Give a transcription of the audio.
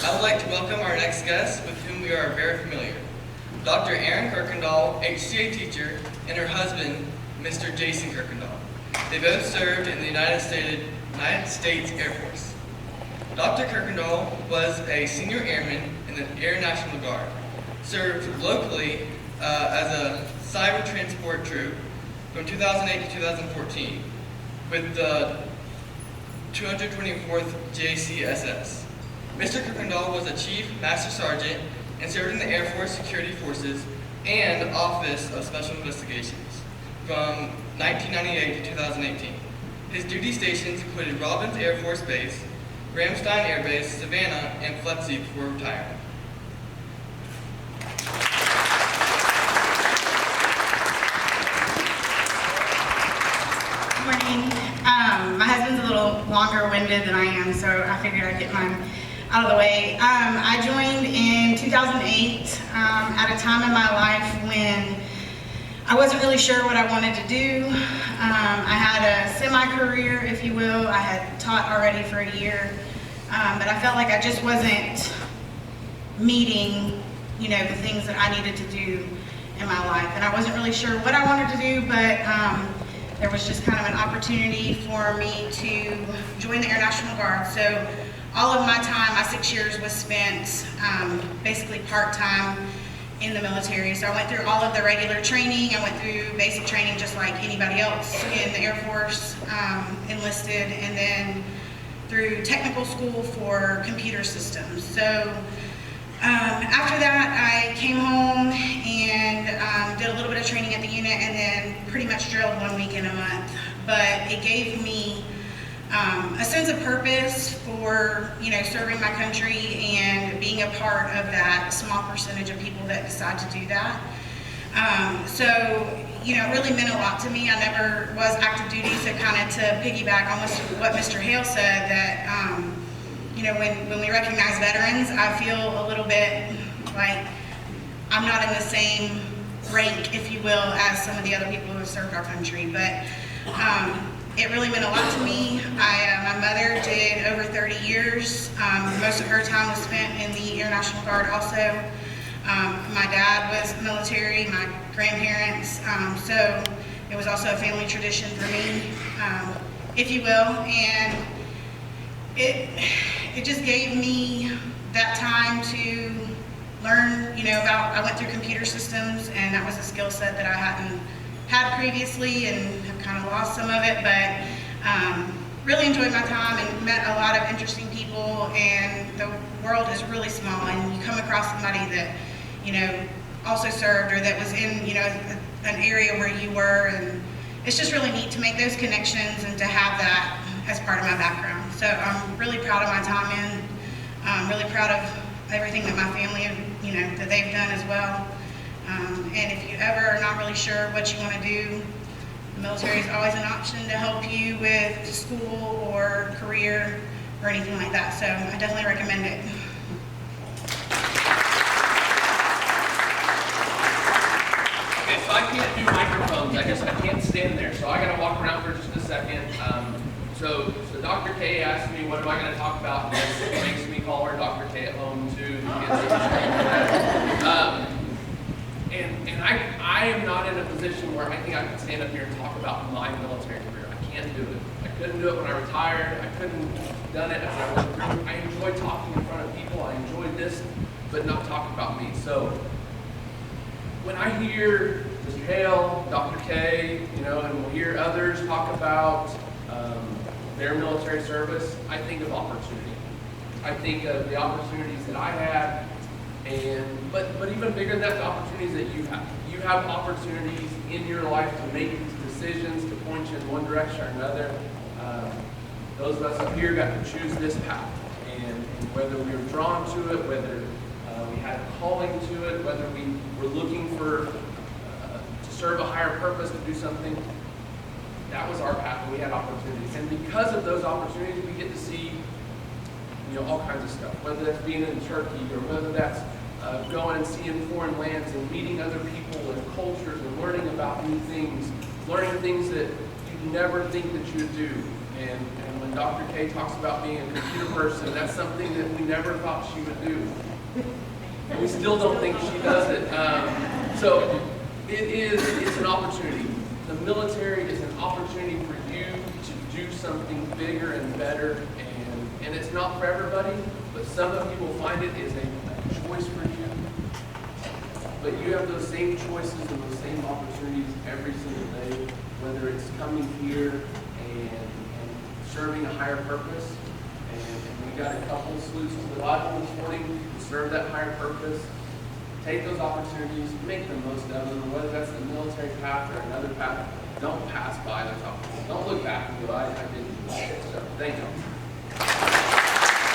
I would like to welcome our next guest, with whom we are very familiar. Dr. Erin Kirkendall, HCA teacher, and her husband, Mr. Jason Kirkendall. They both served in the United States Air Force. Dr. Kirkendall was a senior airman in the Air National Guard, served locally as a cyber transport troop from 2008 to 2014 with the 224th JCSS. Mr. Kirkendall was a Chief Master Sergeant and served in the Air Force Security Forces and Office of Special Investigations from 1998 to 2018. His duty stations included Robins Air Force Base, Ramstein Air Base, Savannah, and FLETC before retirement. Good morning. My husband's a little longer-winded than I am, so I figured I'd get mine out of the way. I joined in 2008 at a time in my life when I wasn't really sure what I wanted to do. I had a semi-career, if you will. I had taught already for a year, but I felt like I just wasn't meeting, the things that I needed to do in my life. And I wasn't really sure what I wanted to do, but there was just kind of an opportunity for me to join the Air National Guard. So all of my time, my 6 years, was spent basically part-time in the military. So I went through all of the regular training. I went through basic training just like anybody else in the Air Force, enlisted, and then through technical school for computer systems. So after that, I came home and did a little bit of training at the unit, and then pretty much drilled 1 week in a month. But it gave me a sense of purpose for, serving my country and being a part of that small percentage of people that decide to do that. So, it really meant a lot to me. I never was active duty, so kind of to piggyback on what Mr. Hale said, that when we recognize veterans, I feel a little bit like I'm not in the same rank, if you will, as some of the other people who have served our country. But it really meant a lot to me. My mother did over 30 years. Most of her time was spent in the Air National Guard also. My dad was military, my grandparents. So it was also a family tradition for me, if you will. And it just gave me that time to learn, I went through computer systems, and that was a skill set that I hadn't had previously and have kind of lost some of it, but really enjoyed my time and met a lot of interesting people, and the world is really small, and you come across somebody that, also served or that was in, an area where you were, and it's just really neat to make those connections and to have that as part of my background. So I'm really proud of my time in. I'm really proud of everything that my family, that they've done as well. And if you ever are not really sure what you want to do, the military is always an option to help you with school or career or anything like that. So I definitely recommend it. Okay, so I can't do microphones. I can't stand there. So I got to walk around for just a second. So Dr. K asked me, what am I going to talk about? And it makes me call her Dr. K at home too. And I am not in a position where I think I can stand up here and talk about my military career. I can't do it. I couldn't do it when I retired. I couldn't have done it as I went through. I enjoy talking in front of people. I enjoy this, but not talking about me. So when I hear Mr. Hale, Dr. K, and we'll hear others talk about their military service, I think of opportunity. I think of the opportunities that I had, but even bigger than that, the opportunities that you have. You have opportunities in your life to make decisions, to point you in one direction or another. Those of us up here got to choose this path, and whether we were drawn to it, whether we had a calling to it, whether we were looking for to serve a higher purpose, to do something, that was our path, and we had opportunities. And because of those opportunities, we get to see, all kinds of stuff. Whether that's being in Turkey, or whether that's going and seeing foreign lands and meeting other people and cultures and learning about new things, learning things that you'd never think that you would do. And when Dr. K talks about being a computer person, that's something that we never thought she would do. And we still don't think she does it. So it's an opportunity. The military is an opportunity for you to do something bigger and better. And it's not for everybody, but some of you will find it is a choice for you. But you have those same choices and those same opportunities every single day, whether it's coming here and serving a higher purpose. And we got a couple of salutes to the Bible this morning to serve that higher purpose. Take those opportunities, make the most of them, whether that's the military path or another path. Don't pass by those opportunities. Don't look back and go, I didn't do that. So, thank you.